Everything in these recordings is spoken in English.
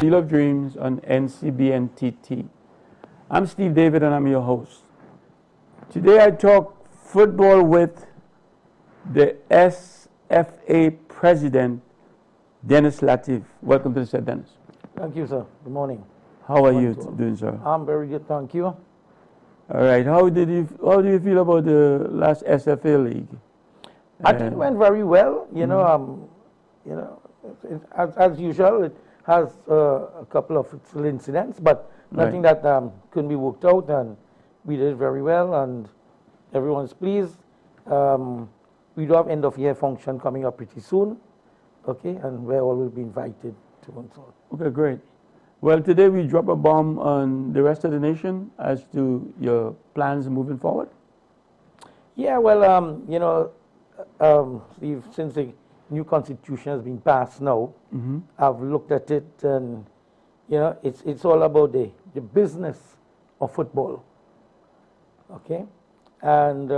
Field of Dreams on NCBNTT. I'm Steve David and I'm your host. Today I talk football with the SFA President, DENIS LATIFF. Welcome to the set, Dennis. Thank you, sir. Good morning. How are you doing, sir? I'm very good, thank you. All right. How do you feel about the last SFA league? I think it went very well. As usual, it has a couple of little incidents, but nothing that couldn't be worked out, and we did very well, and everyone's pleased. We do have end of year function coming up pretty soon, okay, and where all will be invited to and so on. Okay, great. Well, today we drop a bomb on the rest of the nation as to your plans moving forward. Yeah, well, Steve, since the new constitution has been passed now, I've looked at it, and it's all about the business of football. Okay, and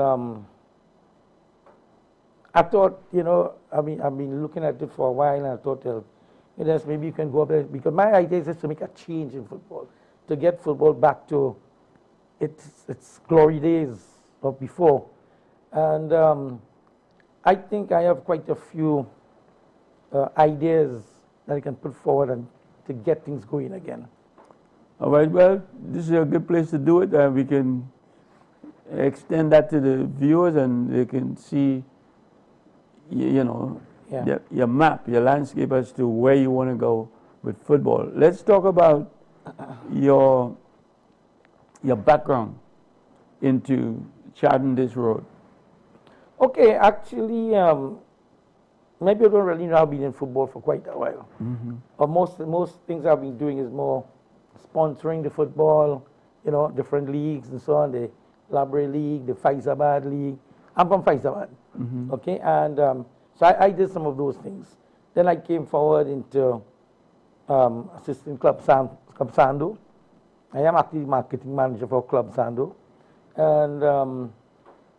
I thought, I've been looking at it for a while, and I thought, maybe you can go up there, because my idea is just to make a change in football, to get football back to its glory days of before, and I think I have quite a few ideas that I can put forward and to get things going again. All right, well, this is a good place to do it, and we can extend that to the viewers, and they can see, your map, your landscape as to where you want to go with football. Let's talk about your background into charting this road. Okay, actually, maybe I don't really know I've been in football for quite a while. But most things I've been doing is more sponsoring the football, different leagues and so on, the Library League, the Faizabad League. I'm from Faizabad, okay, and so I did some of those things. Then I came forward into assistant Club Sando. I am actually marketing manager for Club Sando, and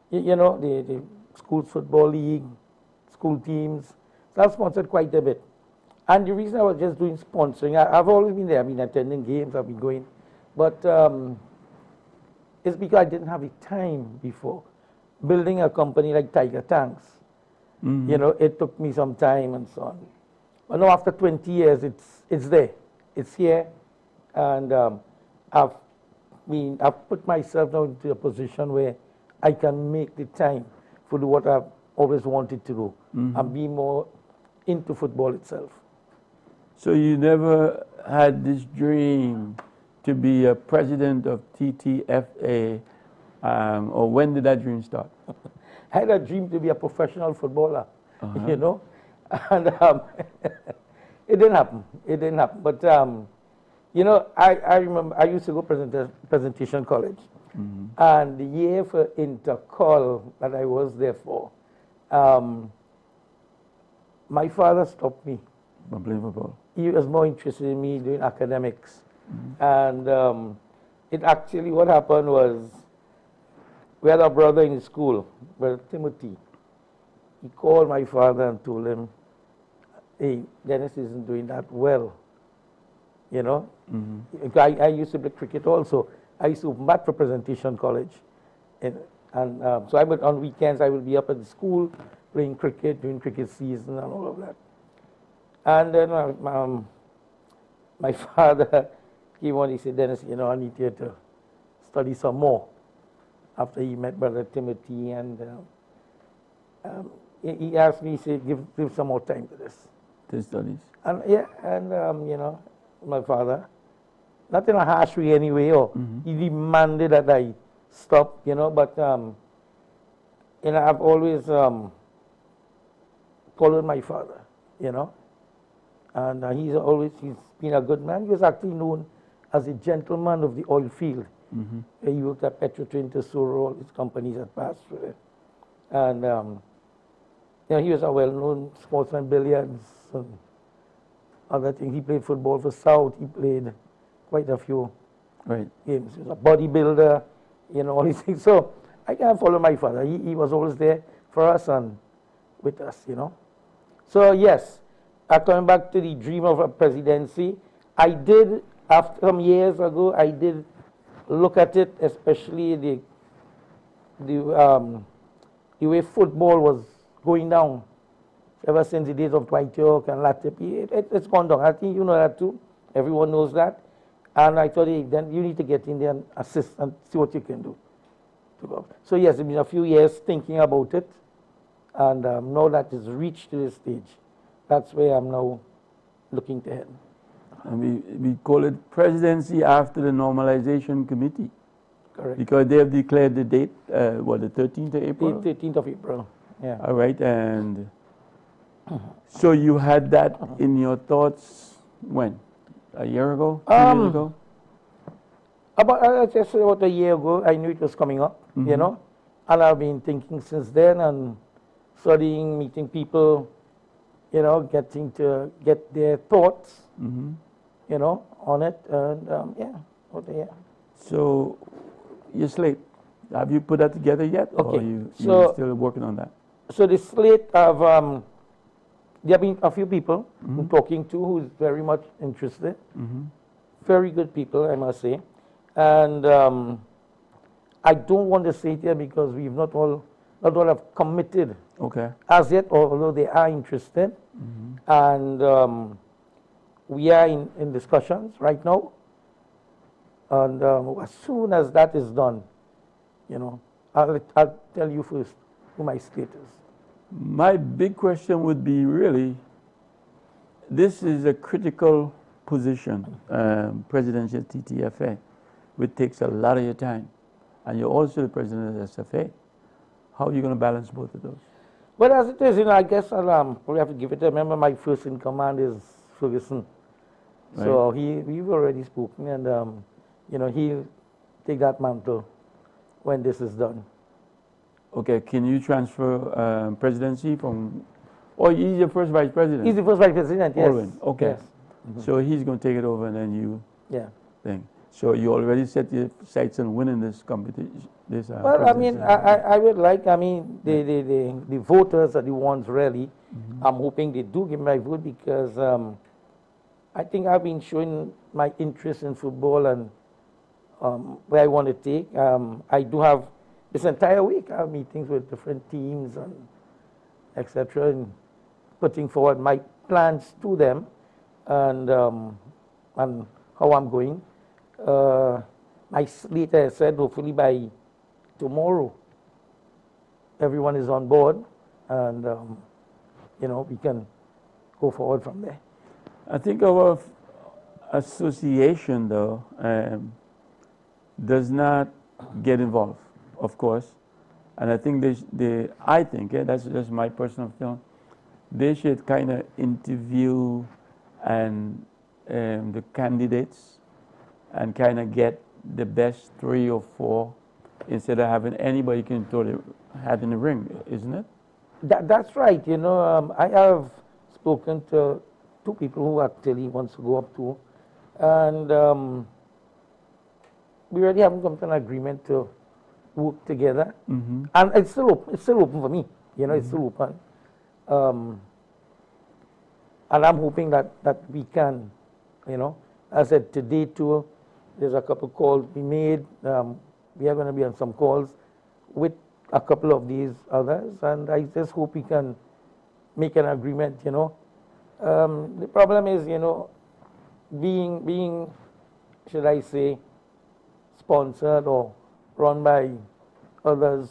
the school football league, school teams. So I've sponsored quite a bit. And the reason I was just doing sponsoring, I've always been there. I've been attending games, I've been going. But it's because I didn't have the time before. Building a company like Tiger Tanks, it took me some time and so on. But now after 20 years, it's there. It's here. And I've put myself now into a position where I can make the time for what I've always wanted to do and be more into football itself. So you never had this dream to be a president of TTFA, or when did that dream start? I had a dream to be a professional footballer, and it didn't happen. It didn't happen. But I remember I used to go presentation college. And the year for intercall that I was there for, my father stopped me. Unbelievable. He was more interested in me doing academics. And it actually, what happened was, we had a brother in school, Brother Timothy. He called my father and told him, hey, Dennis isn't doing that well. I used to play cricket also. I used to bat for presentation college. So I would, on weekends, I would be up at the school playing cricket, doing cricket season and all of that. And then my father came on, he said, Dennis, I need you to study some more. After he met Brother Timothy, and he asked me, he said, give some more time to this. To studies. And my father, not in a harsh way anyway, he demanded that I stop, but I've always followed my father, and he's been a good man. He was actually known as a gentleman of the oil field. He worked at Petrotrin, Tesoro, all his companies had passed through it. And he was a well-known sportsman, billiards and other things. He played football for South. He played quite a few games. He was a bodybuilder, all these things. So I can't follow my father. He was always there for us and with us, So yes, coming back to the dream of a presidency, I did, after some years ago, I did look at it, especially the way football was going down ever since the days of Dwight York and LATIFF. It's gone down. I think you know that too. Everyone knows that. And I thought, hey, then you need to get in there and assist and see what you can do. So yes, it's been a few years thinking about it. And now that it's reached to this stage, that's where I'm now looking to head. And we call it presidency after the normalization committee. Correct. Because they have declared the date, what, the 13th of April? The 13th of April, yeah. All right, and so you had that in your thoughts when? A year ago? 2 years ago? Just about a year ago, I knew it was coming up, you know, and I've been thinking since then and studying, meeting people, you know, getting to get their thoughts, you know, on it, and yeah, about a year. So, your slate, have you put that together yet, or are you still working on that? So the slate of, there have been a few people I'm talking to who's very much interested, very good people, I must say, and I don't want to say it here because we've not all have committed as yet, although they are interested, and we are in discussions right now. And as soon as that is done, you know, I'll tell you first who my slate is. My big question would be really, this is a critical position, presidential TTFA, which takes a lot of your time. And you're also the president of the SFA. How are you going to balance both of those? Well, as it is, you know, I guess I'll probably have to give it. Remember, my first in command is Ferguson. Right. So we've already spoken, and you know, he'll take that mantle when this is done. Okay, can you transfer presidency from, or he's your first vice president? He's the first vice president, yes. Alwyn. Okay. Yes. So he's going to take it over and then you thing. So you already set your sights on winning this competition? Well, I mean, I would like, I mean, the voters are the ones really. I'm hoping they do give my vote because I think I've been showing my interest in football and where I want to take. I do have, this entire week, I have meetings with different teams and etc. and putting forward my plans to them and how I'm going. My slate, as I said, hopefully by tomorrow, everyone is on board and, you know, we can go forward from there. I think our association, though, does not get involved, of course. And I think that's just my personal feeling, they should kind of interview and the candidates and kind of get the best 3 or 4 instead of having anybody can throw the hat in the ring, isn't it? That's right. You know, I have spoken to 2 people who actually wants to go up to, and we already haven't come to an agreement to work together, and it's still open for me. You know, it's still open, and I'm hoping that we can, you know, as I said today too, there's a couple calls we made. We are going to be on some calls with a couple of these others, and I just hope we can make an agreement. You know, the problem is, you know, being, should I say, sponsored or run by others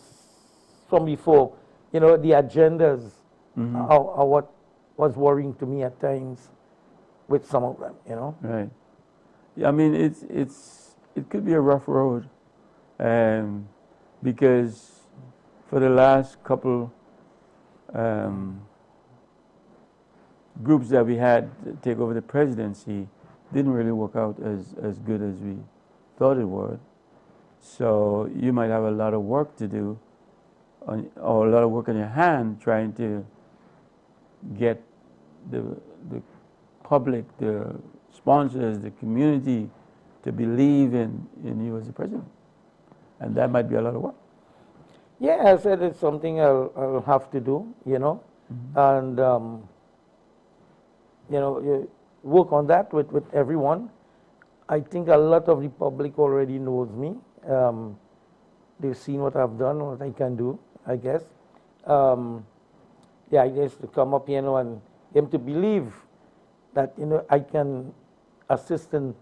from before. You know, the agendas are what was worrying to me at times with some of them. You know. Right. Yeah, I mean, it could be a rough road, because for the last couple groups that we had take over the presidency didn't really work out as good as we thought it would. So you might have a lot of work to do, or a lot of work on your hand trying to get the public, the sponsors, the community to believe in you as the president. And that might be a lot of work. Yeah, I said it's something I'll have to do, you know. And, you know, work on that with everyone. I think a lot of the public already knows me. They've seen what I've done, what I can do, I guess. The idea is to come up, and them to believe that, I can assist in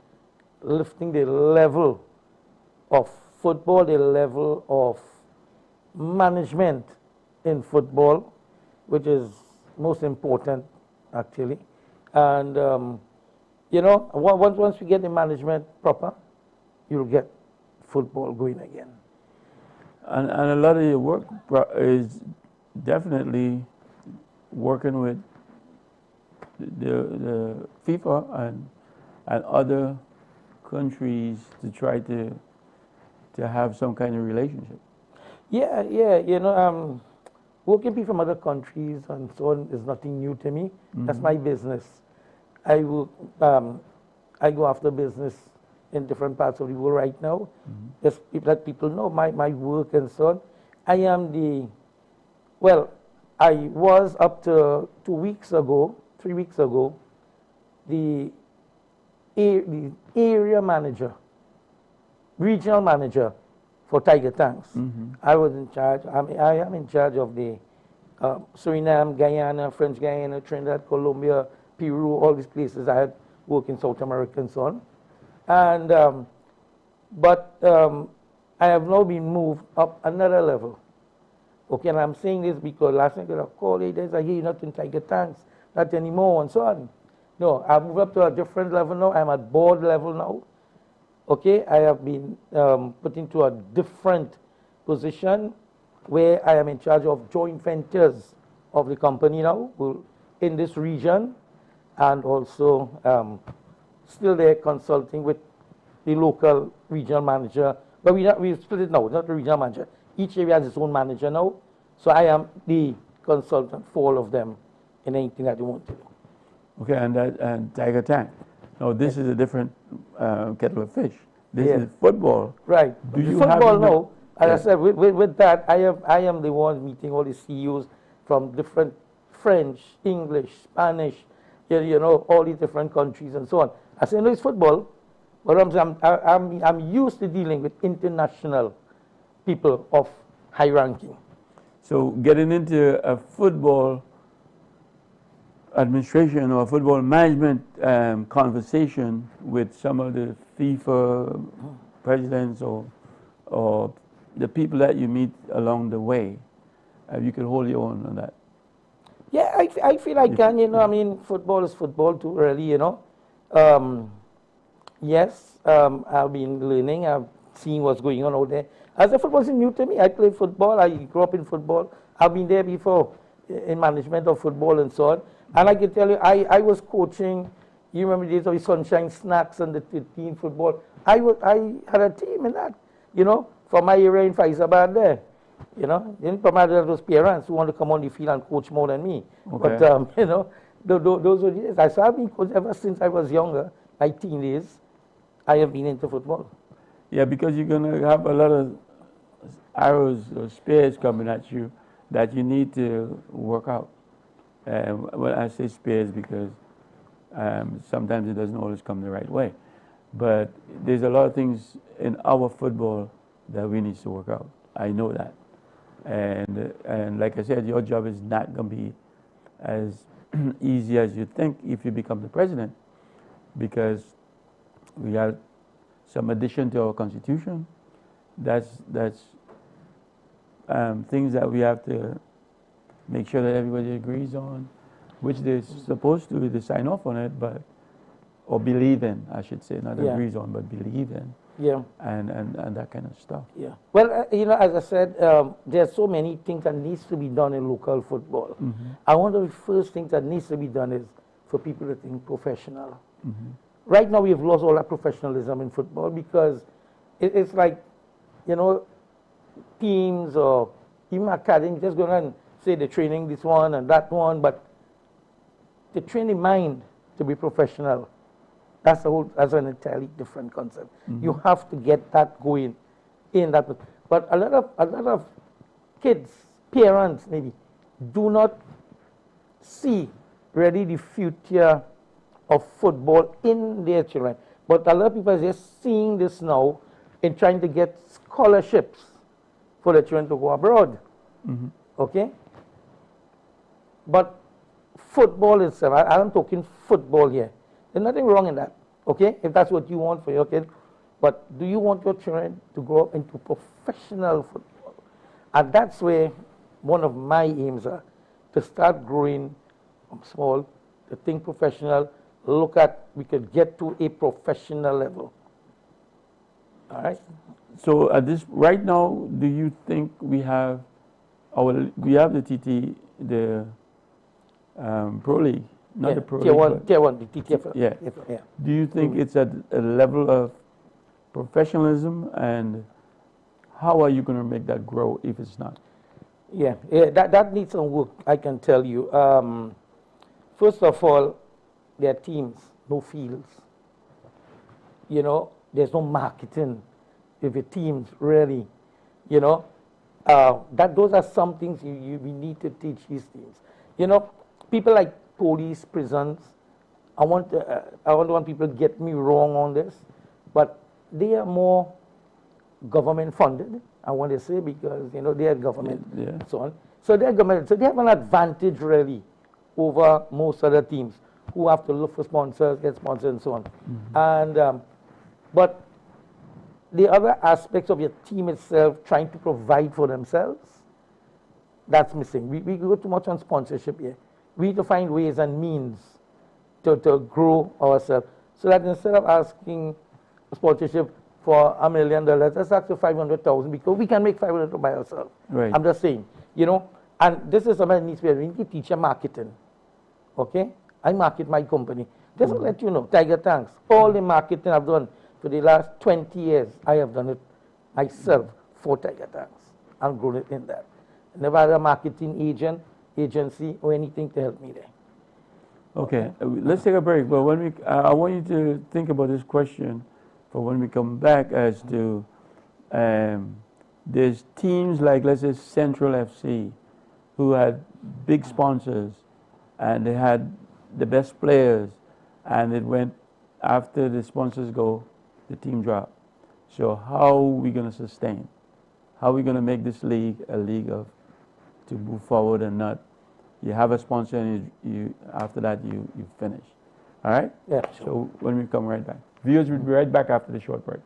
lifting the level of football, the level of management in football, which is most important, actually. And, once we get the management proper, you'll get football going again. And a lot of your work is definitely working with the FIFA and other countries to try to have some kind of relationship. Yeah, working people from other countries and so on is nothing new to me. That's my business. I go after business in different parts of the world right now. Just let people know my work and so on. I was up to 3 weeks ago, the area manager, regional manager for Tiger Tanks. I was in charge. I am in charge of the Suriname, Guyana, French Guyana, Trinidad, Colombia, Peru, all these places. I had worked in South America and so on. And but I have now been moved up another level. Okay, and I'm saying this because last night I got a call, I hear you're not in Tiger Tanks, not anymore, and so on. No, I've moved up to a different level now. I'm at board level now. Okay, I have been put into a different position where I am in charge of joint ventures of the company now in this region, and also still there consulting with the local regional manager. But we split it now, not the regional manager. Each area has its own manager now. So I am the consultant for all of them in anything that they want to do. Okay, and Tiger Tank. No, this is a different kettle of fish. This is football. Right. Do you football have now? As I said, with that, I am the one meeting all the CEOs from different French, English, Spanish, all these different countries and so on. I say, no, it's football, but I'm used to dealing with international people of high ranking. So getting into a football administration or football management conversation with some of the FIFA presidents or the people that you meet along the way, you can hold your own on that. Yeah, I feel I can, football is football too, really, Yes, I've been learning, I've seen what's going on out there. As the football isn't new to me, I play football, I grew up in football, I've been there before in management of football and so on. And I can tell you, I was coaching, you remember the days of the Sunshine Snacks and the 13 football. I had a team in that, from my area in Faizabad there. Then from my those parents who want to come on the field and coach more than me. Okay. But, those were the days. I've been coaching ever since I was younger, my teen days. I have been into football. Yeah, because you're going to have a lot of arrows or spears coming at you that you need to work out. Well, I say spears because sometimes it doesn't always come the right way. But there's a lot of things in our football that we need to work out. I know that. And like I said, your job is not going to be as easy as you think if you become the president, because we have some addition to our constitution. That's things that we have to make sure that everybody agrees on, which they're supposed to. They sign off on it, or believe in, I should say, not agrees on, but believe in. Yeah. And that kind of stuff. Yeah. Well, as I said, there's so many things that needs to be done in local football. And one of the first things that needs to be done is for people to think professional. Right now, we've lost all that professionalism in football because it's like, teams or even academies just go and say they're training this one and that one, but they train the mind to be professional. That's an entirely different concept. You have to get that going in that. But a lot of kids, parents maybe, do not see really the future of football in their children. But a lot of people are just seeing this now in trying to get scholarships for the children to go abroad. Okay? But football itself, I'm talking football here. There's nothing wrong in that, okay? If that's what you want for your kid. But do you want your children to grow up into professional football? And that's where one of my aims are, to start growing from small, to think professional, look at, we could get to a professional level. All right? So at this, right now, do you think we have the TT, the Pro League, not the Pro League. Tier 1, the TTFA. Yeah. Yeah. Do you think it's at a level of professionalism, and how are you going to make that grow if it's not? Yeah, that needs some work, I can tell you. First of all, there are teams, no fields. You know, there's no marketing with your teams, really. You know, those are some things we need to teach these teams. You know, people like police, prisons, I don't want people to get me wrong on this, but they are more government funded, I want to say, because, you know, they are government and so on. So they're government, so they have an advantage really over most other teams who have to look for sponsors, get sponsors and so on. And, but the other aspects of your team itself, trying to provide for themselves, that's missing. We go too much on sponsorship here. We need to find ways and means to grow ourselves. So that instead of asking sponsorship for $1 million, let's ask for 500,000, because we can make 500 by ourselves. Right. I'm just saying, you know, and this is something that needs to be, we need to teach you marketing. Okay? I market my company. Just to let you know, Tiger Tanks, all the marketing I've done for the last 20 years, I have done it myself for Tiger Tanks. I've grown it in that. Never had a marketing agency, or anything to help me there. Okay, let's take a break. But when I want you to think about this question for when we come back, as to there's teams like, let's say, Central FC, who had big sponsors, and they had the best players, and it went, after the sponsors go, the team dropped. So how are we going to sustain? How are we going to make this league a league of, to move forward, and not, you have a sponsor and you after that you finish? All right? Yeah, sure. So when we come right back. Viewers, we'll be right back after the short break.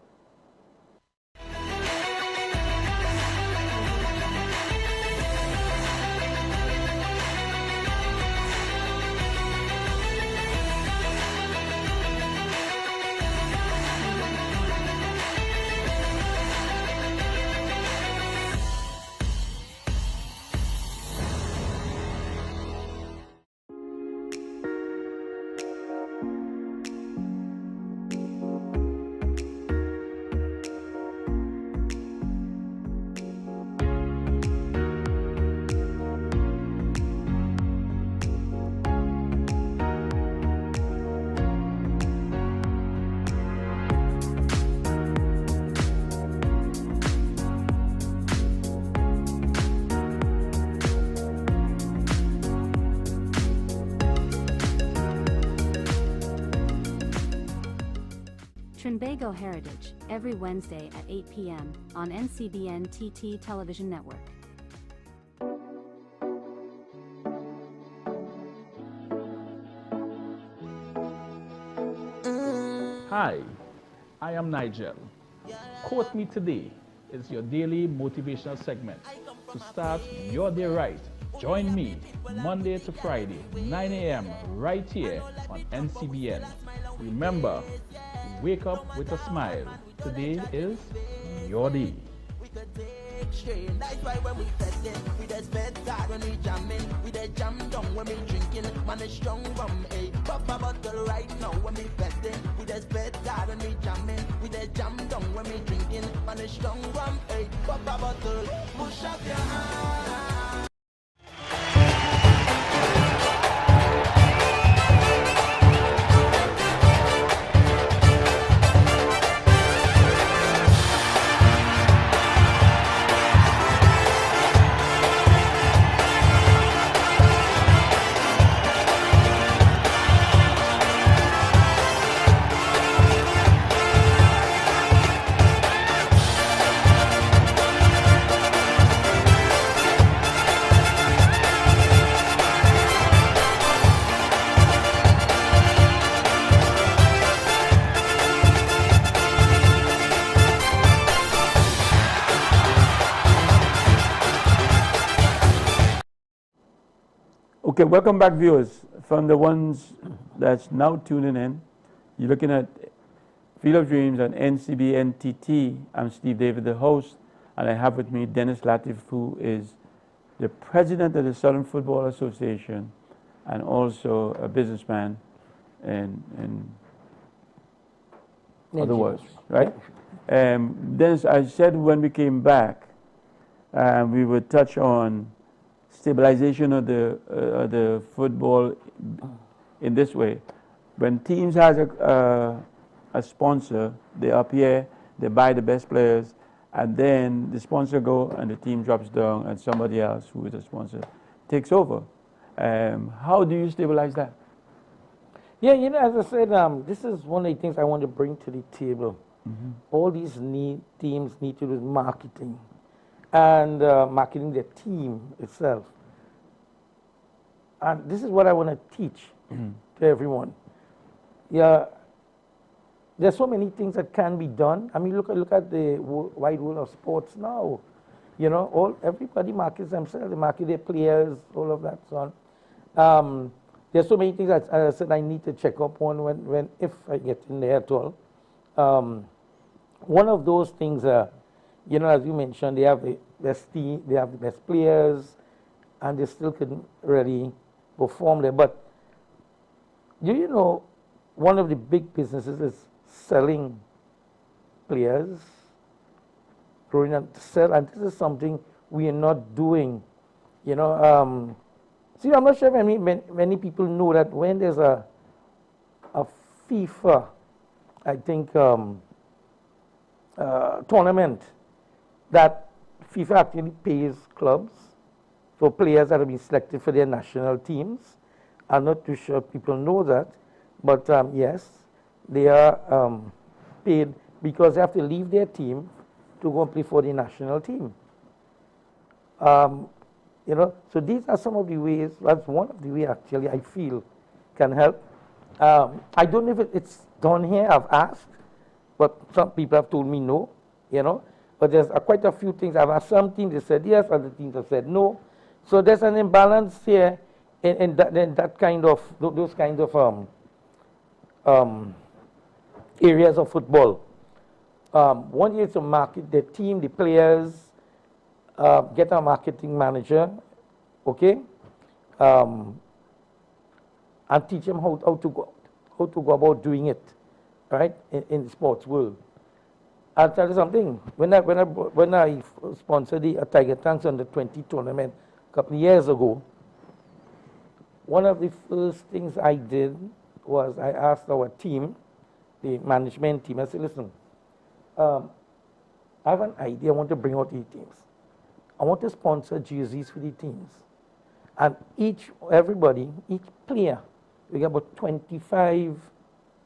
Trinbago Heritage, every Wednesday at 8 p.m. on NCBNTT Television Network. Hi, I am Nigel. Quote Me Today is your daily motivational segment to start your day right. Join me Monday to Friday, 9 a.m. right here on NCBN. Remember, wake up with a smile. Today is your day. That's why when we fetting, we just bet God when we jamming, we just jam down when we drinking, man is strong rum, eh. Pop a bottle right now when we fetting, we just bet God when we jamming, we just jam down when we drinking, man is strong rum, eh. Pop a bottle, push up your hand. Okay, welcome back, viewers. From the ones that's now tuning in, you're looking at Field of Dreams on NCBNTT. I'm Steve David, the host, and I have with me DENIS LATIFF, who is the president of the Southern Football Association and also a businessman in other words, right? Dennis, I said when we came back, we would touch on stabilization of the football in this way. When teams has a sponsor, they appear, they buy the best players, and then the sponsor go and the team drops down and somebody else who is a sponsor takes over. How do you stabilize that? Yeah, you know, as I said, this is one of the things I want to bring to the table. All these teams need to do marketing and marketing their team itself. And this is what I want to teach to everyone. Yeah, there's so many things that can be done. I mean, look at the wide world of sports now. You know, everybody markets themselves, they market their players, all of that, so on. There's so many things that, as I said, I need to check up on if I get in there at all. One of those things, you know, as you mentioned, they have the best team, they have the best players, and they still couldn't really perform there. But do you know, one of the big businesses is selling players, growing and sell, and this is something we are not doing. You know, see, I'm not sure if many people know that when there's a FIFA, I think, tournament, that FIFA actually pays clubs for players that have been selected for their national teams. I'm not too sure people know that, but yes, they are paid because they have to leave their team to go and play for the national team. You know, so these are some of the ways, that's one of the ways actually I feel can help. I don't know if it's done here, I've asked, but some people have told me no, you know. But there's quite a few things. I've asked some teams, they said yes, other teams have said no. So there's an imbalance here in that kind of, those kinds of areas of football. One is to market the team, the players, get a marketing manager, okay, and teach them how to go about doing it, right, in the sports world. I'll tell you something. When I sponsored the Tiger Tanks under 20 tournament a couple of years ago, one of the first things I did was I asked our team, the management team, I said, listen, I have an idea. I want to bring out the teams. I want to sponsor jerseys for the teams. And each player, we get about 25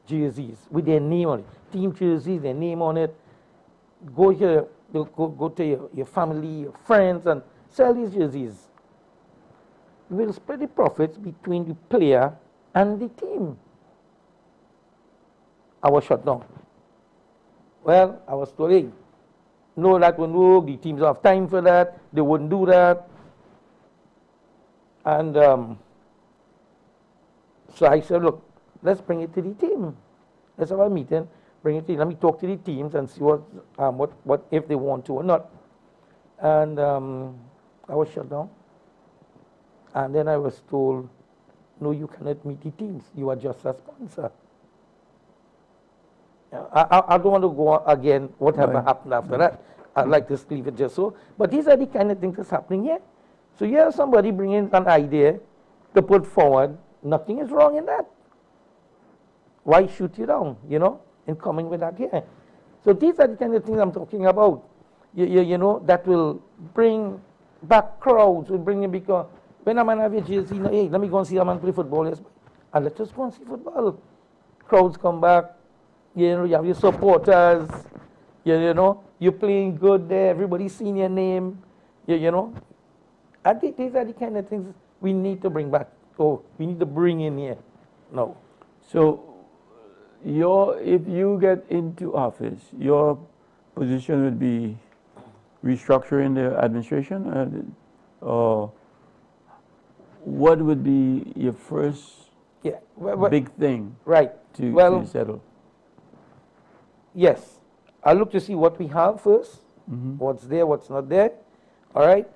jerseys with their name on it. Team jerseys, their name on it. Go to your family, your friends, and sell these jerseys. We will split the profits between the player and the team. I was shut down. Well, I was told, hey, no, that won't work, the teams don't have time for that, they wouldn't do that. And so I said, look, let's bring it to the team. Let's have a meeting, bring it to, let me talk to the teams and see what if they want to or not. And I was shut down. And then I was told, no, you cannot meet the teams, you are just a sponsor. I don't want to go again, whatever happened after that. I'd like to leave it just so. But these are the kind of things that's happening here. So you have somebody bringing an idea to put forward. Nothing is wrong in that. Why shoot you down, you know, in coming with that here? So these are the kind of things I'm talking about. You know, that will bring back crowds, will bring in, because when a man have a jersey, you know, hey, let me go and see a man play football, yes, and let us go and see football. Crowds come back. You know, you have your supporters, you know, you're playing good there, everybody's seeing your name, you know. I think these are the kind of things we need to bring back, or we need to bring in here. No. So, if you get into office, your position would be restructuring the administration, or what would be your first Yeah. big thing Right. to settle? Yes. I'll look to see what we have first, what's there, what's not there. All right.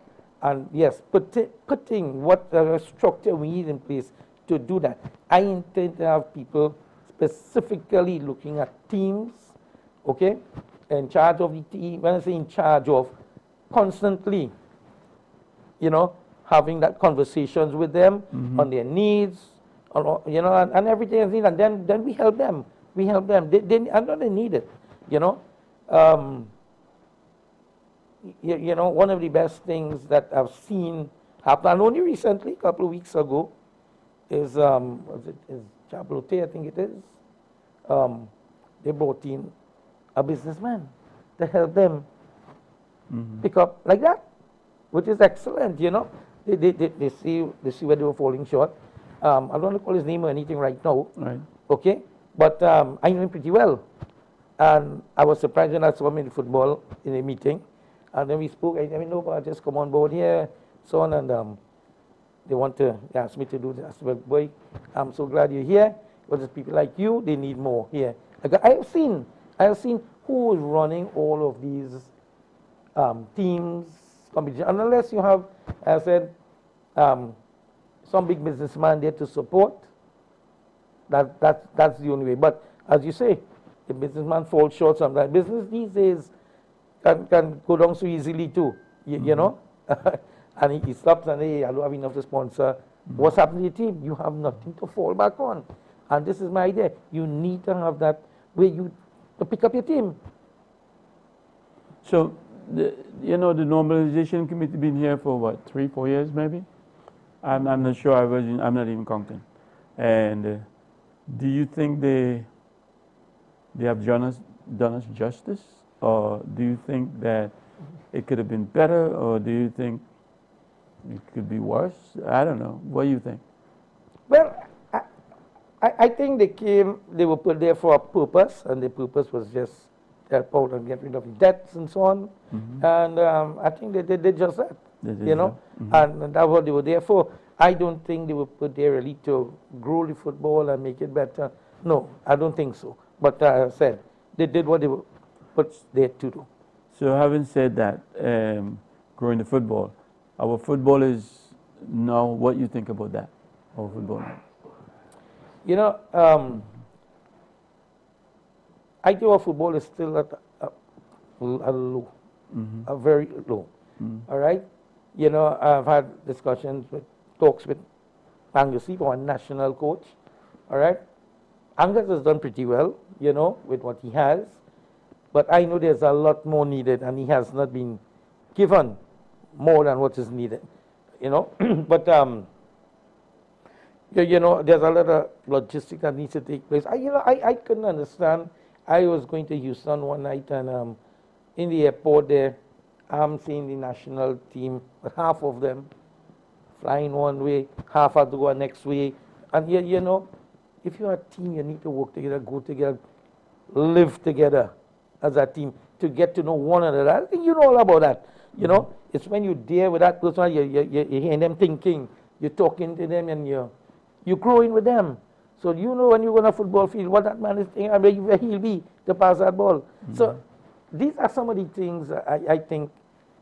And yes, putting what structure we need in place to do that. I intend to have people specifically looking at teams, okay, in charge of the team. When I say in charge of, constantly, you know, having that conversations with them on their needs, on, you know, and everything, and then we help them. We help them. I know they need it, you know. You know, one of the best things that I've seen happen, and only recently, a couple of weeks ago, is Jablote, I think it is. They brought in a businessman to help them pick up like that, which is excellent, you know. They see where they were falling short. I don't want to call his name or anything right now. Right. Okay, but I know him pretty well, and I was surprised when I saw him in football in a meeting, and then we spoke. I mean, no, but just come on board here, so on, and they want to ask me to do this. I said, well, boy, I'm so glad you're here. Because it's people like you, they need more here. I have seen who is running all of these teams, competition. And unless you have, as I said, some big businessman there to support, that's the only way. But as you say, the businessman falls short sometimes. Business these days can go down so easily too, you know. And he stops and hey, I don't have enough to sponsor. What's happening to the team? You have nothing to fall back on. And this is my idea. You need to have that way to pick up your team. So, you know, the normalization committee been here for what, 3-4 years maybe? I'm not sure. I'm not even counting. And do you think they have done us justice, or do you think that it could have been better, or do you think it could be worse? I don't know. What do you think? Well, I think they were put there for a purpose, and the purpose was just help out and get rid of the debts and so on. And I think they did just that, you know, and that's what they were there for. I don't think they were put there really to grow the football and make it better. No, I don't think so. But as I said, they did what they were put there to do. So having said that, growing the football, our football is now, what you think about that, our football now? You know, I think our football is still at a low, a very low. All right? You know, I've had talks with Angus, our national coach. All right? Angus has done pretty well, you know, with what he has. But I know there's a lot more needed, and he has not been given more than what is needed, you know. But, you know, there's a lot of logistics that needs to take place. I couldn't understand. I was going to Houston one night, and in the airport there, I'm seeing the national team, but half of them flying one way, half have to go next way. And you know, if you're a team, you need to work together, go together, live together as a team to get to know one another. I think you know all about that. You know, it's when you're there with that person, you're hearing them thinking, you're talking to them, and you're growing with them. So you know when you go on a football field, what that man is thinking, and where he'll be to pass that ball. So these are some of the things I think,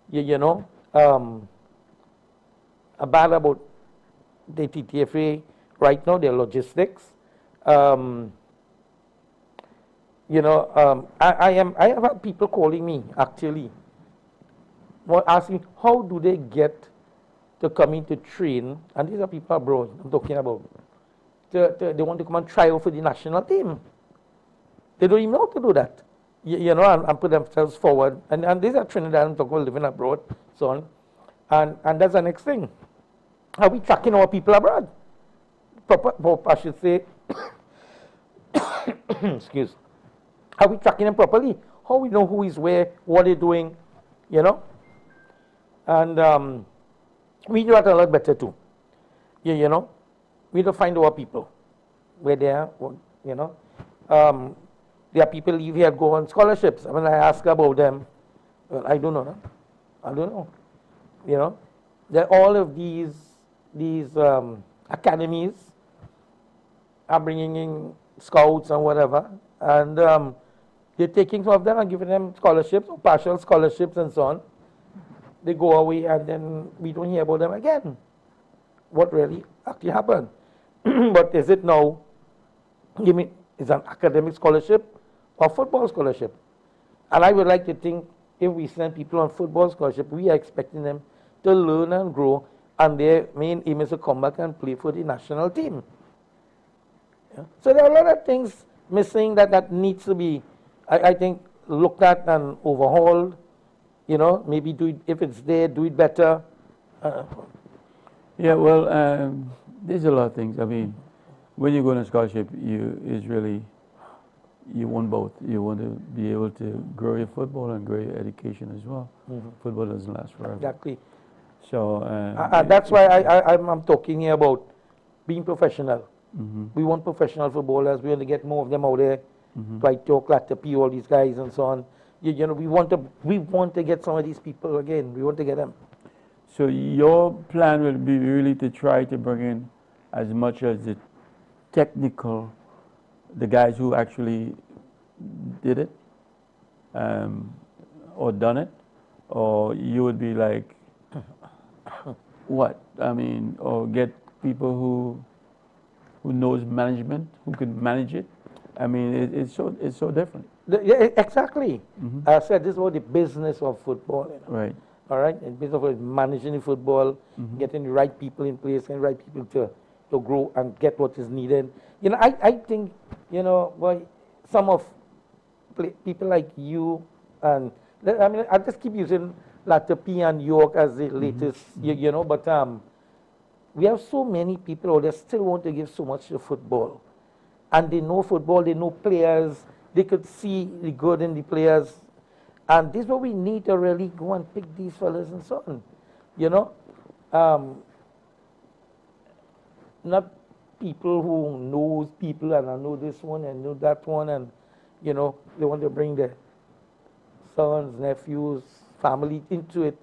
you know, are bad about the TTFA right now, their logistics. You know, I have had people calling me, actually, asking how do they get to come in to train, and these are people abroad I'm talking about. They want to come and try out for the national team. They don't even know how to do that. You know, and put themselves forward. And these are Trinidad, I'm talking about living abroad, so on. And that's the next thing. Are we tracking our people abroad? I should say, excuse. Are we tracking them properly? How we know who is where, what they're doing, you know? And we do that a lot better too. You know? We need to find our people, where they are, you know. There are people leave here, go on scholarships. When I ask about them, well, I don't know. I don't know. You know, there are all of these these academies are bringing in scouts and whatever, and they're taking some of them and giving them scholarships or partial scholarships and so on. They go away and then we don't hear about them again. What really actually happened? But is it now, is an academic scholarship or football scholarship? And I would like to think if we send people on football scholarship, we are expecting them to learn and grow, and their main aim is to come back and play for the national team. Yeah. So there are a lot of things missing that needs to be, I think, looked at and overhauled. You know, maybe do it, if it's there, do it better. Yeah, well, there's a lot of things. I mean, when you go on a scholarship, you want both. You want to be able to grow your football and grow your education as well. Football doesn't last forever. Exactly. So that's why I'm talking here about being professional. We want professional footballers. We want to get more of them out there. Like LATIFF, all these guys and so on. You know, we want to get some of these people again. We want to get them. So your plan will be really to try to bring in as much as the technical, the guys who actually did it, or done it, or you would be like, what? I mean, or get people who knows management, who can manage it. I mean, it's so different. Yeah, exactly. I said this was the business of football. You know? Right. All right, and business of managing the football, getting the right people in place, and right people to grow and get what is needed. You know, I think, you know, boy, some of people like you, and I mean, I just keep using LATIFF and York as the latest, you know, but we have so many people that still want to give so much to football. And they know football, they know players, they could see the good in the players. And this is what we need to really go and pick these fellas and so on. You know, not people who knows people and I know this one and know that one, and you know, they want to bring their sons, nephews, family into it.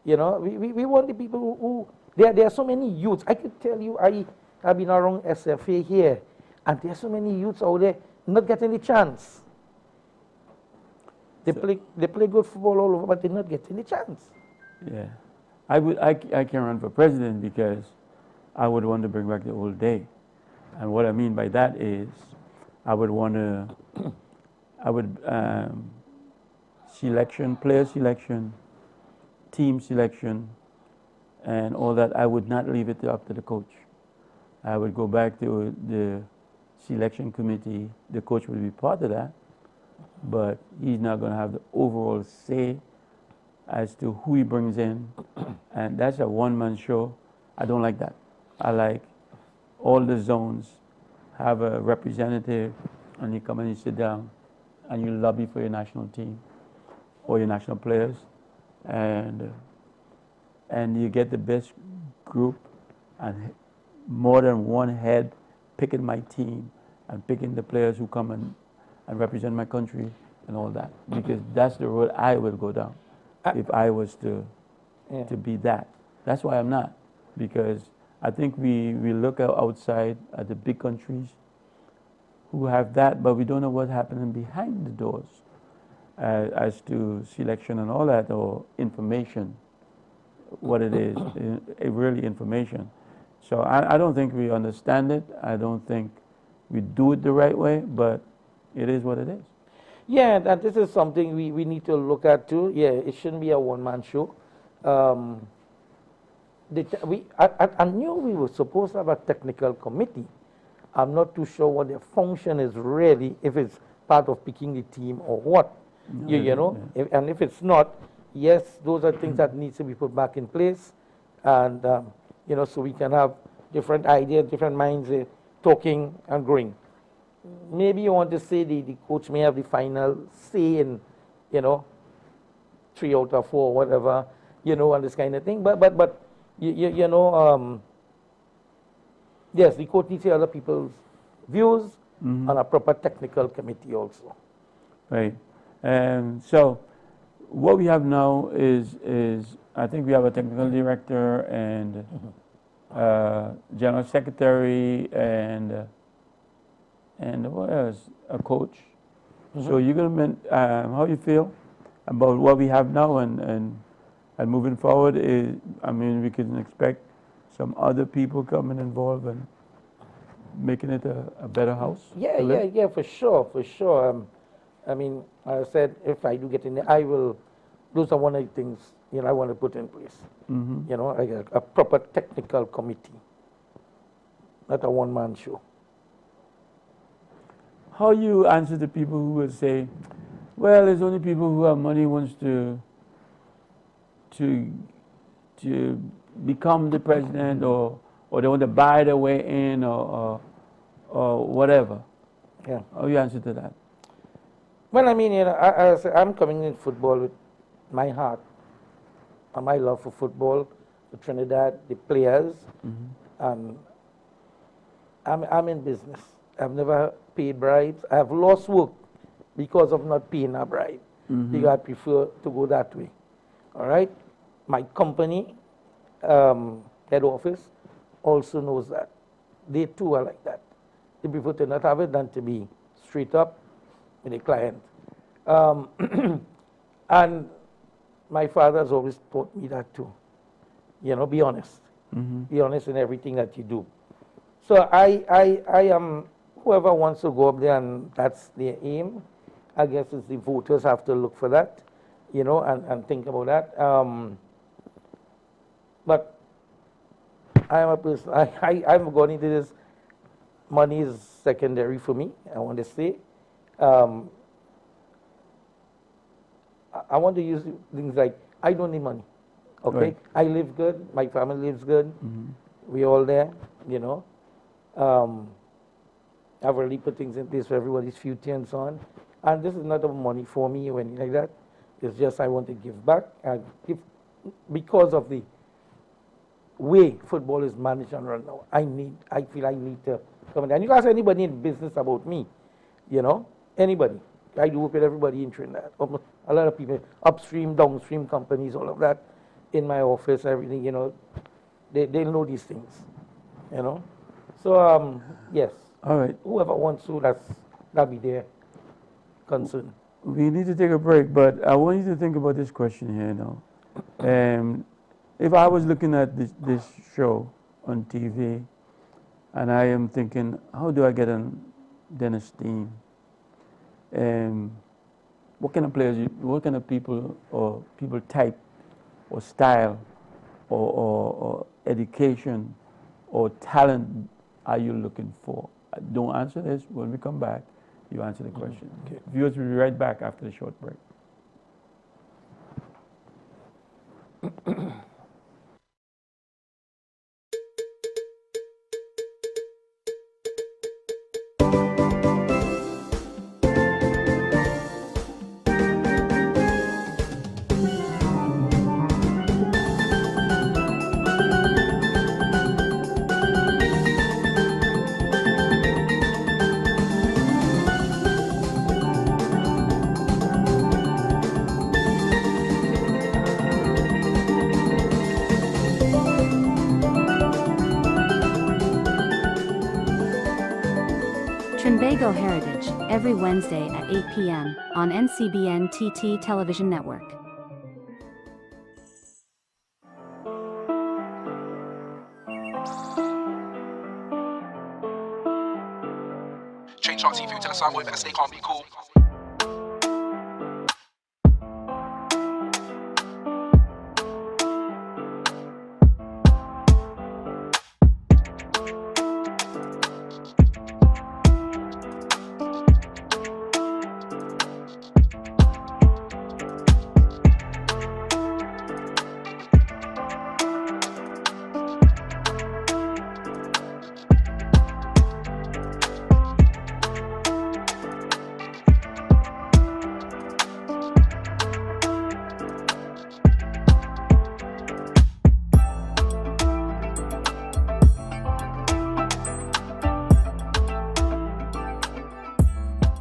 You know, we want the people who there are so many youths. I could tell you, I've been around SFA here, and there are so many youths out there not getting the chance. They play good football all over, but they're not getting the chance. Yeah, I can run for president because I would want to bring back the old day, and what I mean by that is I would want to, player selection, team selection, and all that. I would not leave it up to the coach. I would go back to the selection committee. The coach would be part of that, but he's not going to have the overall say as to who he brings in, and that's a one-man show. I don't like that. I like all the zones have a representative, and you come and you sit down and you lobby for your national team or your national players, and you get the best group and more than one head picking my team and picking the players who come and represent my country and all that, because that's the road I will go down if I was to be that. That's why I'm not, because I think we look outside at the big countries who have that, but we don't know what's happening behind the doors as to selection and all that, or information, what it is, really information. So I don't think we understand it. I don't think we do it the right way, but it is what it is. Yeah, and this is something we need to look at too. Yeah, it shouldn't be a one-man show. I knew we were supposed to have a technical committee. I'm not too sure what their function is really, if it's part of picking the team or what. No, you know, and if it's not, yes, those are things that needs to be put back in place, and you know, so we can have different ideas, different minds talking and growing. Maybe you want to say the coach may have the final say in, you know, 3 out of 4, whatever, you know, and this kind of thing. But you know, yes, the coach needs to hear other people's views on a proper technical committee also. Right. So what we have now is I think we have a technical director and general secretary, and what else? A coach. So you're gonna, how you feel about what we have now and moving forward? I mean, we can expect some other people coming involved and making it a better house. Yeah, for sure. I mean, I said if I do get in there, I will. Those are one of the things I want to put in place. Like a proper technical committee, not a one-man show. How you answer the people who will say, well, there's only people who have money wants to become the president, or they want to buy their way in, or whatever. Yeah. How you answer to that? Well, I mean, I'm coming in football with my heart and my love for football, for Trinidad, the players, and I'm in business. I've never paid bribes. I have lost work because of not paying a bribe. Because I prefer to go that way. All right? My company, head office, also knows that. They too are like that. They prefer to not have it than to be straight up with a client. And my father has always taught me that too. Be honest. Be honest in everything that you do. So I am, whoever wants to go up there and that's their aim, I guess it's the voters have to look for that, and think about that. But I am a person, I'm going into this, money is secondary for me, I want to say. I want to use things like, I don't need money, okay? Right. I live good, my family lives good, we're all there, I've already put things in place for everybody's future and so on. And this is not about money for me or anything like that. It's just I want to give back. And because of the way football is managed and run now, I feel I need to come in. And you can ask anybody in business about me, anybody. I do work with everybody in Trinidad. A lot of people, upstream, downstream companies, all of that, in my office, everything, they know these things, So, yes. All right. Whoever wants to, that'll be their concern. We need to take a break, but I want you to think about this question here now. If I was looking at this show on TV, and I am thinking, how do I get on DENIS team? What kind of players, what kind of people, or people type, or style, or education, or talent are you looking for? Don't answer this. When we come back, you answer the question. Okay. Viewers will be right back after the short break. Trinbago Heritage, every Wednesday at 8 p.m. on NCBNTT Television Network. Change our TV to the sound wave, stay calm, be cool.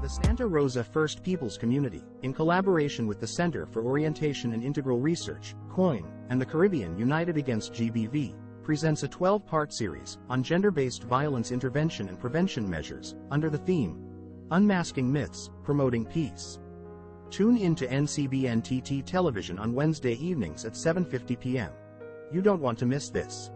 Santa Rosa First Peoples Community, in collaboration with the Center for Orientation and Integral Research, COIN, and the Caribbean United Against GBV, presents a 12-part series on gender-based violence intervention and prevention measures under the theme, Unmasking Myths, Promoting Peace. Tune in to NCBNTT television on Wednesday evenings at 7:50 p.m. You don't want to miss this.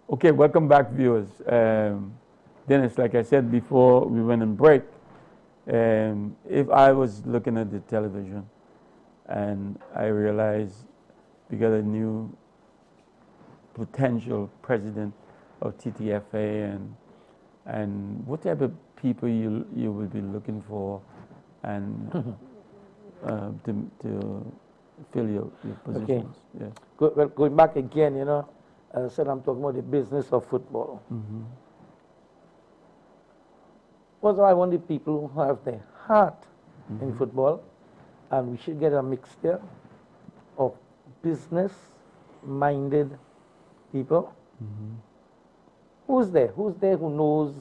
Okay, welcome back, viewers. Dennis, like I said before we went on break, if I was looking at the television and I realized we got a new potential president of TTFA, and what type of people you will be looking for, and to fill your positions. Okay. Yeah. Well, going back again, you know, as I said, I'm talking about the business of football. First of all, I want the people who have their heart in football, and we should get a mixture of business-minded people. Who's there? Who's there who knows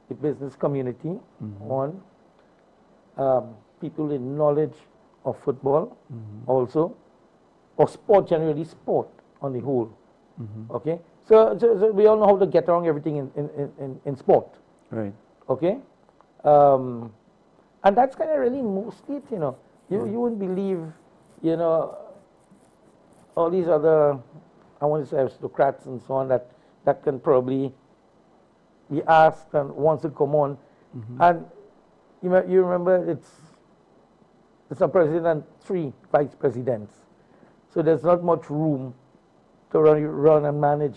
the business community? One, people with knowledge of football also, or sport generally, sport on the whole. Okay, so we all know how to get around everything in sport. Right. Okay, and that's kind of really most it. You know, you wouldn't believe, you know, all these other, I want to say aristocrats and so on that can probably be asked and wants to come on, and you remember it's a president and 3 vice presidents, so there's not much room to run and manage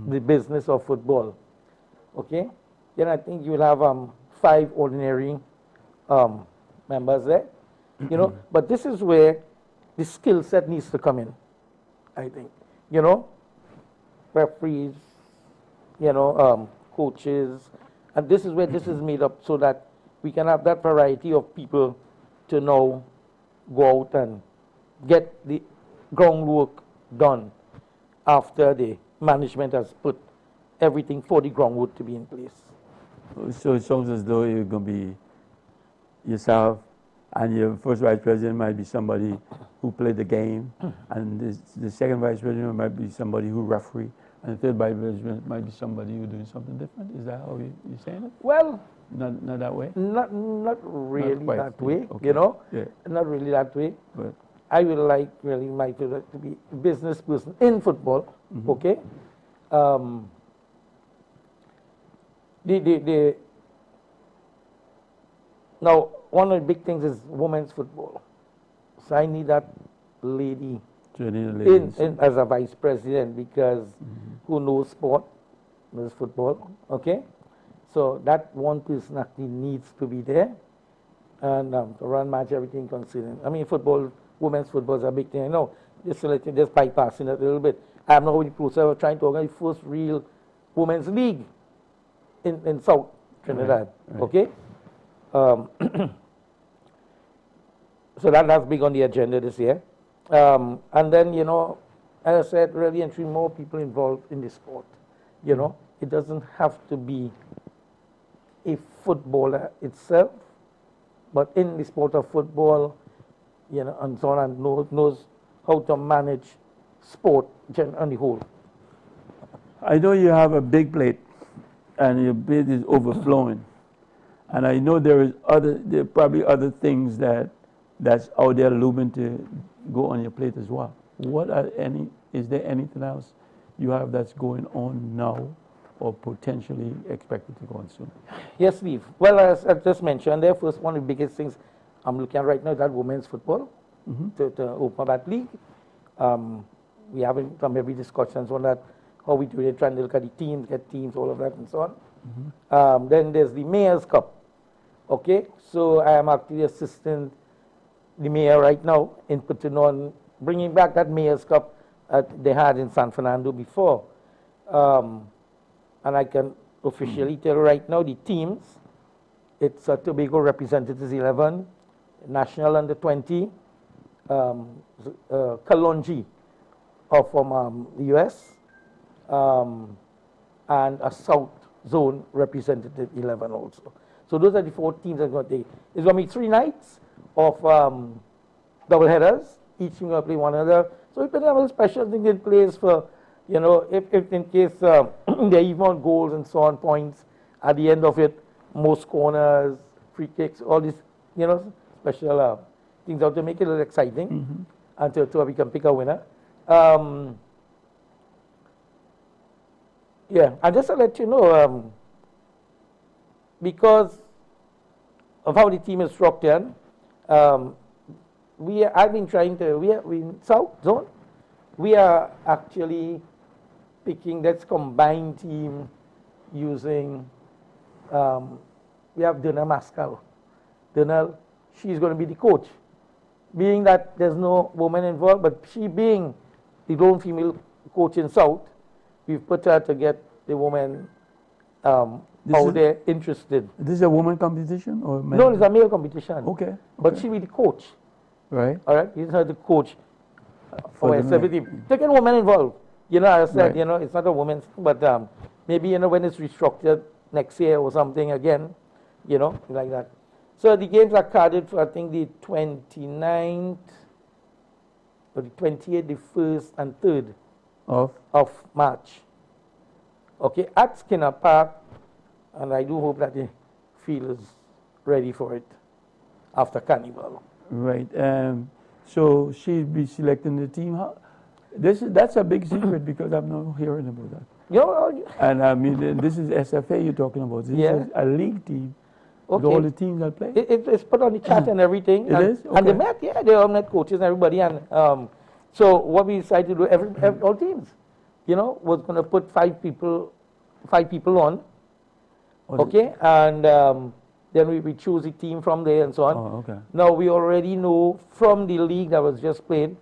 the business of football. Okay, then I think you will have 5 ordinary members there, you know. But this is where the skill set needs to come in, I think. You know, referees, you know, coaches, and this is where this is made up so that we can have that variety of people to now go out and get the groundwork done after the management has put everything for the groundwork to be in place. So it sounds as though you're going to be yourself, and your first vice president might be somebody who played the game, and the second vice president might be somebody who referee, and the third vice president might be somebody who's doing something different. Is that how you're saying it? Well, not that way? Not really Not that way, okay. you know? Yeah. Not really that way. But I would like really my to be a business person in football, okay? Now, one of the big things is women's football. So I need that lady in as a vice president, because who knows sport, knows football, okay? So that one person actually needs to be there, and to run match, everything considering. I mean, football, women's football is a big thing. I know, just bypassing it a little bit. I am now in the process of trying to organize the first real women's league in South Trinidad, okay? So that's big on the agenda this year. And then, you know, as I said, really entering more people involved in the sport. You know, it doesn't have to be a footballer itself, but in the sport of football, you know, and so on, and knows how to manage sport on the whole. I know you have a big plate, and your plate is overflowing, and I know there are probably other things that's out there looming to go on your plate as well. Is there anything else you have that's going on now, or potentially expected to go on soon? Yes, Steve. Well, as I just mentioned, there first one of the biggest things I'm looking at right now is that women's football to open that league. We having some heavy discussions on that, how we do it, trying to look at the teams, get teams, all of that, and so on. Then there's the Mayor's Cup. Okay, so I am actually assisting the mayor right now in putting on, bringing back that Mayor's Cup they had in San Fernando before. And I can officially tell you right now the teams. It's Tobago Representatives 11, National Under 20, Kalonji from the US, and a South Zone Representative 11 also. So those are the 4 teams that are going to take. It's going to be 3 nights of double headers. Each team going to play one another. So we put a special thing in place for, you know, if in case they even on goals and so on, points at the end of it, most corners, free kicks, all these, you know, special things out to make it a little exciting, and to we can pick a winner. Yeah, and just to let you know, because of how the team is structured, I've been trying to, we in South Zone, we are actually picking that combined team using, we have Dana Mascal. Dana, she's going to be the coach. Being that there's no woman involved, but she being the lone female coach in South, we've put her to get the women out there interested. This is a woman competition or men? No, it's a male competition. Okay. But she'll be the coach. Right. All right, he's not the coach for everything. To get women involved. You know, as I said, you know, it's not a women's, but maybe, you know, when it's restructured next year or something again, you know, like that. So the games are carded for, I think, the 29th, or the 28th, the 1st and 3rd of March. Okay, at Skinner Park, and I do hope that the field is ready for it after Carnival. Right. So she'll be selecting the team. That's a big secret because I'm not hearing about that. You know, and I mean, this is SFA you're talking about. This is a league team. Okay. With all the teams that play. It's put on the chat and everything. It is? Okay. And they met, yeah, they all met coaches and everybody. And so what we decided to do, all teams, you know, was going to put 5 people on. Okay, and then we choose a team from there and so on. Oh, okay. Now we already know from the league that was just played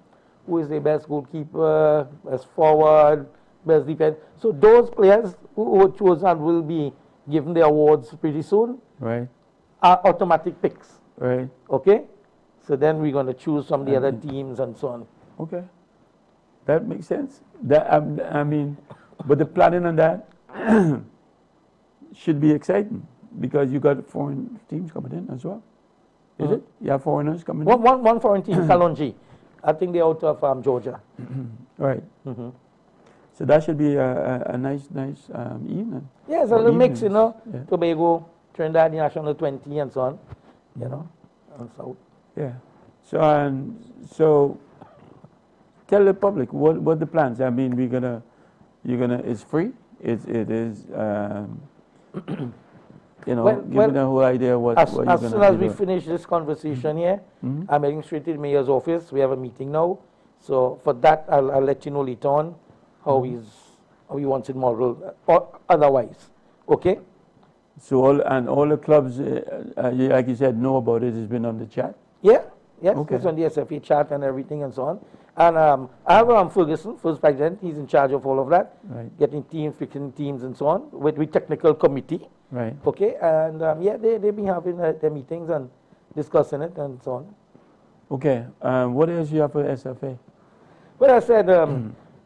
who is the best goalkeeper, best forward, best defense. So those players who were chosen will be given the awards pretty soon. Right. Are automatic picks. Right. Okay. So then we're going to choose some of the other teams and so on. Okay. That makes sense. That I mean, but the planning on that should be exciting because you got foreign teams coming in as well. Is it? You have foreigners coming in? One foreign team, Kalonji. I think they're out of Georgia. Right. So that should be a nice evening. Yeah, it's a little mix, you know. Yeah. Tobago, Trinidad, the National 20 and so on. You know, and South. Yeah. So tell the public what the plans. I mean, it's free. It is. You know, give me the whole idea what you're going to do. As soon as we finish this conversation here, I'm heading straight to the mayor's office. We have a meeting now. So for that, I'll let you know later on how he wants it modeled or otherwise. Okay? So all the clubs, like you said, know about it. It's been on the chat? Yeah. Yes, Okay. it's on the SFA chat and everything and so on. And I have Ferguson, first president. He's in charge of all of that. Right. Getting teams, picking teams and so on with technical committee. Right. Okay, and yeah, they've been having their meetings and discussing it and so on. Okay. What else you have for SFA? Well, I said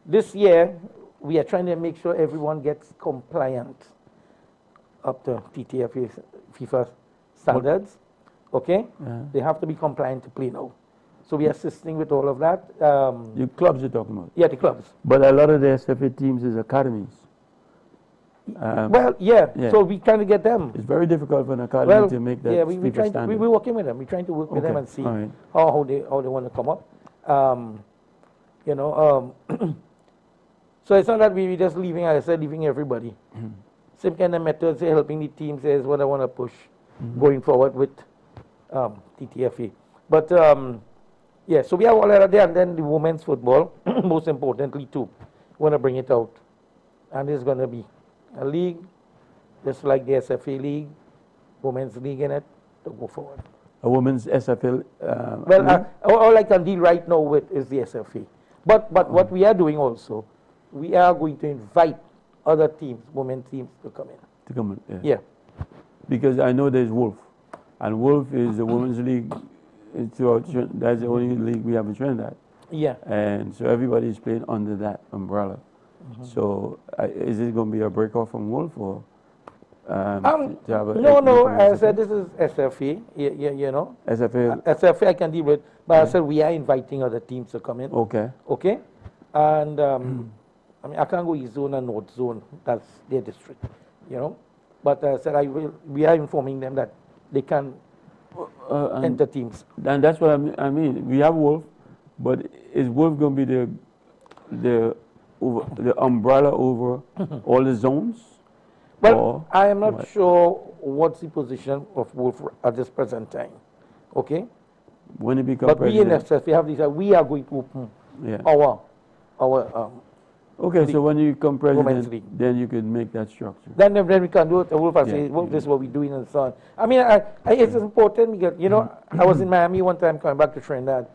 this year we are trying to make sure everyone gets compliant up to TTFA FIFA standards. Okay? They have to be compliant to play now. So we are assisting with all of that. The clubs you're talking about? Yeah, the clubs. But a lot of the SFA teams is academies. Well, yeah, so we trying to get them. It's very difficult for an academy to make that FIFA standard. We're working with them. We're trying to work with them and see right. how they want to come up. You know, so it's not that we just leaving, as I said, leaving everybody. Same kind of methods, helping the teams is what I want to push going forward with TTFA. But yeah, so we have all that there, and then the women's football, most importantly too, we want to bring it out. And it's going to be a league, just like the SFA league, women's league in it, to go forward. A women's SFL well, all I can deal right now with is the SFA. But what we are doing also, we are going to invite other teams, women teams, to come in. To come in, yeah. Because I know there's Wolf, and Wolf is the women's league. That's the only league we have in Trinidad. Yeah. And so everybody is playing under that umbrella. So is it going to be a breakoff from Wolf or? No. I said this is SFA. You know. SFA I can deal with, but I said we are inviting other teams to come in. Okay. Okay. And I mean I can't go East Zone and North Zone. That's their district. You know. But I said we are informing them that they can enter teams. And that's what I mean. We have Wolf, but is Wolf going to be the umbrella over all the zones? Well, I am not sure what's the position of Wolf at this present time. Okay? When it becomes president. But we in SFA have decided we are going to open our okay, so when you become president, then you could make that structure. Then we can do it. Wolf and say, well, this is what we're doing and so on. I mean, it's important because, you know, I was in Miami one time coming back to Trinidad.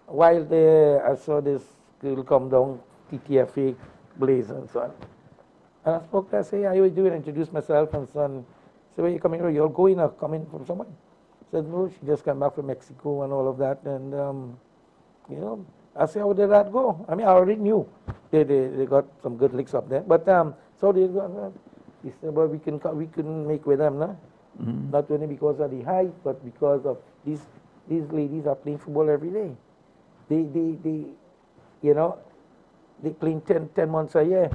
While there, I saw this girl come down, TTFA, Blaze and so on. And I spoke to her, I said, how you doing? Introduced myself and so on. So where you coming from? You're going or coming from somewhere? I said, no, she just came back from Mexico and all of that. And, you know, I said, how did that go? I mean, I already knew they got some good licks up there. But so they got, he said, well, we can make with them, no? Not only because of the height, but because of these ladies are playing football every day. They you know, they playing 10 months a year.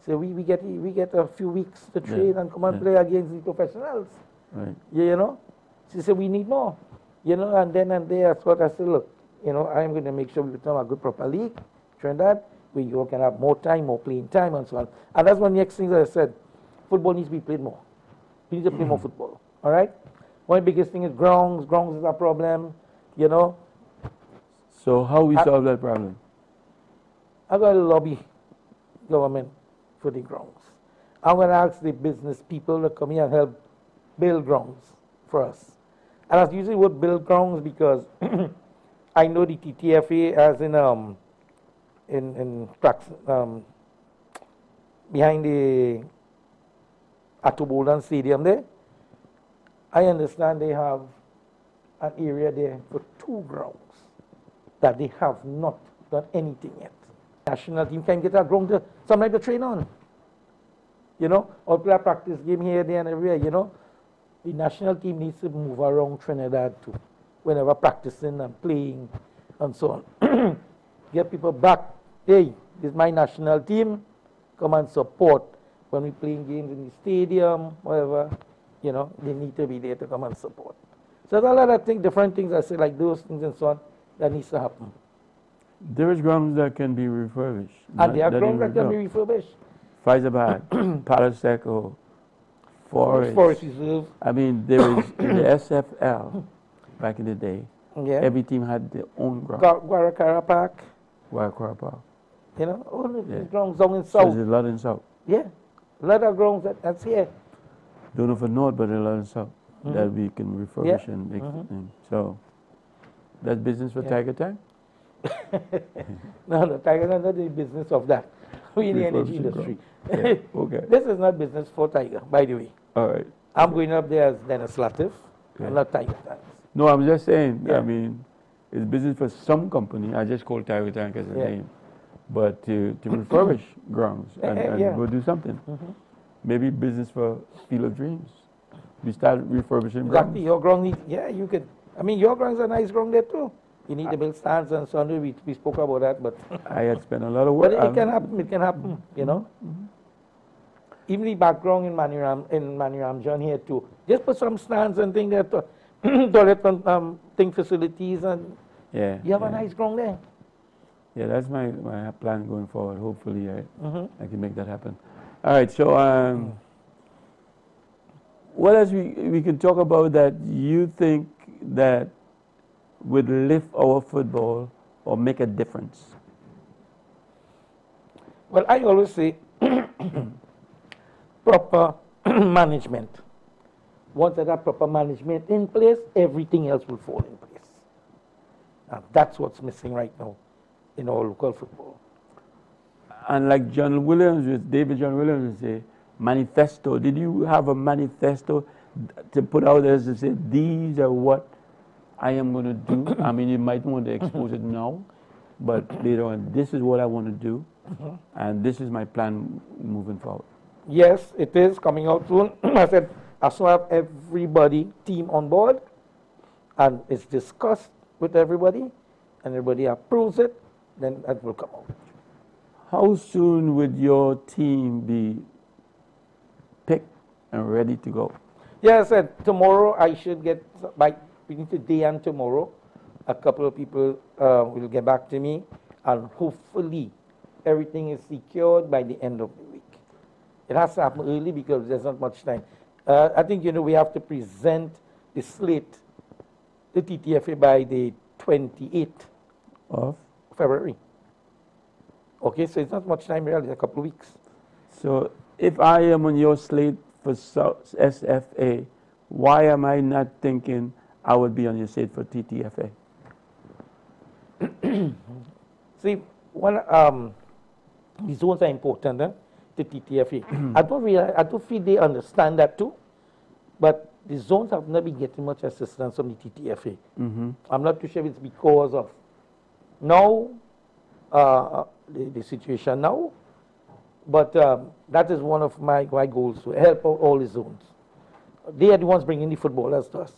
So we get a few weeks to train and come and play against the professionals. Right. You know? She said, we need more. You know, and then and there, that's what I said, look, you know, I'm going to make sure we become a good proper league, Trinidad, where you can have more time, more playing time and so on. And that's one of the next things I said. Football needs to be played more. We need to play more football. All right? One of the biggest thing is grounds. Grounds is a problem, you know. So how we solve that problem? I'm going to lobby government for the grounds. I'm going to ask the business people to come here and help build grounds for us. And I usually would build grounds because I know the TTFA as in tracks behind the Atobolan Stadium there. I understand they have an area there for 2 grounds that they have not done anything yet. National team can get a ground to something to train on. You know, or play a practice game here, there, and everywhere, you know. The national team needs to move around Trinidad too, whenever practicing and playing and so on. Get people back. Hey, this is my national team. Come and support when we're playing games in the stadium, whatever. You know, they need to be there to come and support. So there's a lot of things, different things I say, like those things and so on, that needs to happen. There is grounds that can be refurbished. And there are grounds that can be refurbished. Faizabad, Palisec, or Forest Reserve. I mean, there is in the SFL back in the day. Yeah. Every team had their own ground. Guaracara Park. Guaracara Park. You know, all of these grounds down in South. So there's a lot in South. Yeah, a lot of grounds that's here. Don't know for North, but a lot in South that we can refurbish and make. So that's business for Tiger Tank? No, Tiger Tank is not the business of that. We in the energy industry. Yeah. Okay. This is not business for Tiger, by the way. All right. I'm going up there as DENIS LATIFF, and not Tiger Tank. No, I'm just saying, I mean, it's business for some company. I just call Tiger Tank as a name. but to refurbish grounds and yeah. go do something. Maybe business for Field of Dreams. We start refurbishing grounds. Exactly, your ground needs, yeah, you could, I mean, your ground's a nice ground there too. You need to build stands and so on, we spoke about that, but. I had spent a lot of work. But it can happen, you know. Even the background in Maniram John here too. Just put some stands and things there, toilet thing facilities, and you have a nice ground there. Yeah, that's my plan going forward. Hopefully, I can make that happen. All right, so what else we can talk about that you think that would lift our football or make a difference? Well, I always say proper management. Once that have proper management in place, everything else will fall in place. And that's what's missing right now in our local football. And like David John Williams would say, manifesto. Did you have a manifesto to put out there to say, these are what I am going to do? I mean, you might want to expose it now, but later on, this is what I want to do, and this is my plan moving forward. Yes, it is coming out soon. I said, I still have everybody, team on board, and it's discussed with everybody, and everybody approves it, then that will come out. How soon would your team be picked and ready to go? Yeah, I said tomorrow I should get, between today and tomorrow, a couple of people will get back to me, and hopefully everything is secured by the end of the week. It has to happen early because there's not much time. I think, we have to present the slate, the TTFA, by the 28th of February. Okay, so it's not much time really, a couple of weeks. So if I am on your slate for SFA, why am I not thinking I would be on your slate for TTFA? See, the zones are important, the TTFA. I don't feel they understand that too, but the zones have not been getting much assistance from the TTFA. I'm not too sure if it's because of now, the situation now, but that is one of my goals, to help out all the zones. They are the ones bringing the footballers to us,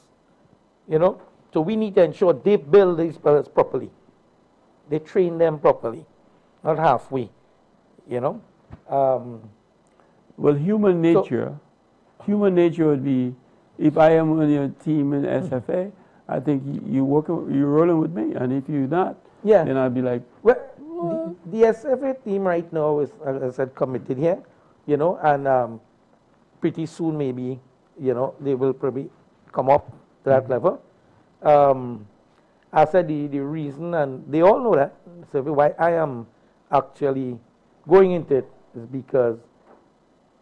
so we need to ensure they build these players properly. They train them properly, not halfway, Well, human nature would be, if I am on your team in SFA, I think you're rolling with me, and if you're not, then I'll be like, well, the SFA team right now is, as I said, committed here, and pretty soon maybe, they will probably come up to that level. I said the reason, and they all know that, so why I am actually going into it is because,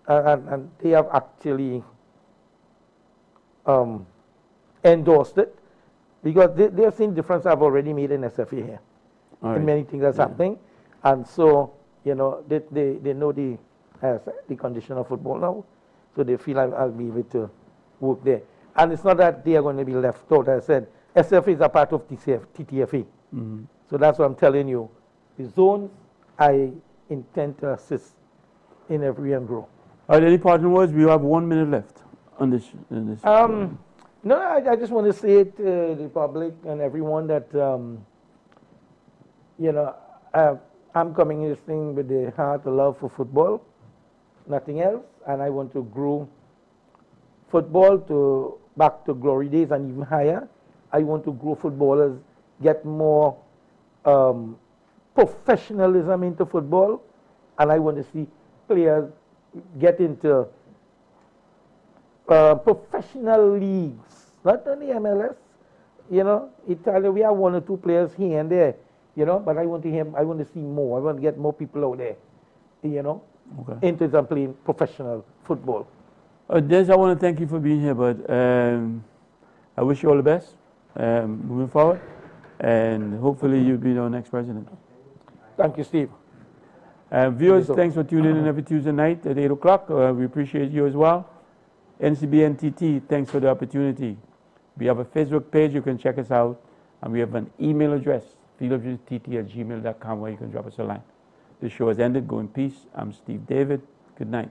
and they have actually endorsed it, because they have seen difference I've already made in SFA here. In many things that's happening, and so they know the condition of football now, so they feel I'll be able to work there. And it's not that they are going to be left out. As I said, SFA is a part of TTFA, so that's what I'm telling you. The zones I intend to assist in every and grow. All right, any parting words? We have 1 minute left on this. No, I just want to say to the public and everyone that. I'm coming in this thing with the heart, the love for football, nothing else, and I want to grow football back to glory days and even higher. I want to grow footballers, get more professionalism into football, and I want to see players get into professional leagues, not only MLS. Italy, we have 1 or 2 players here and there. But I want to see more. I want to get more people out there, into them playing professional football. Des, I want to thank you for being here, but I wish you all the best moving forward, and hopefully you'll be our next president. Thank you, Steve. Viewers, thanks for tuning in every Tuesday night at 8 o'clock. We appreciate you as well. NCBNTT, thanks for the opportunity. We have a Facebook page, you can check us out, and we have an email address, fieldofdreamstt@gmail.com, where you can drop us a line. The show has ended. Go in peace. I'm Steve David. Good night.